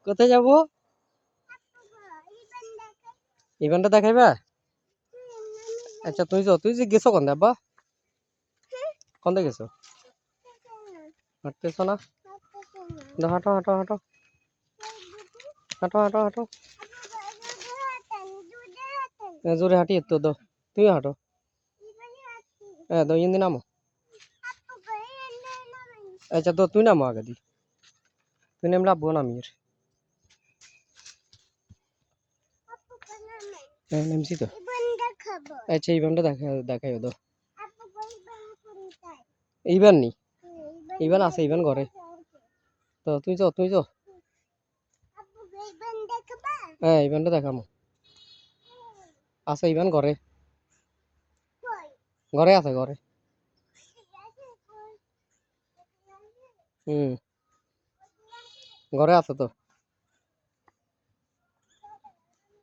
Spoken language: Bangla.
কোথায় যাবো? ইভেন্টটা দেখাইবা? আচ্ছা তুই যে গেছো কোন আব্বা? কোন দিকে গেছো? হাঁটতেছো না? হাঁটো হাঁটো হাঁটো হাঁটো হাঁটো হাঁটো। জোরে হাঁটি তো দো, তুই হাঁটো। হ্যাঁ দো ইন্দি নামো। আচ্ছা তো তুই নামো আগে দি, তুই নামলে আব্বু নামি। হ্যাঁ নামছি তো। আচ্ছা ইভেন্টটা দেখাই দো। ইভেন্ট নি, ইভেন্ট আছে, ইভেন্ট ঘরে। তো তুই যো। হ্যাঁ ইভেন্টটা দেখামো। আছে ইভেন্ট ঘরে, ঘরে আছে ঘরে। হুম ঘরে আছে তো।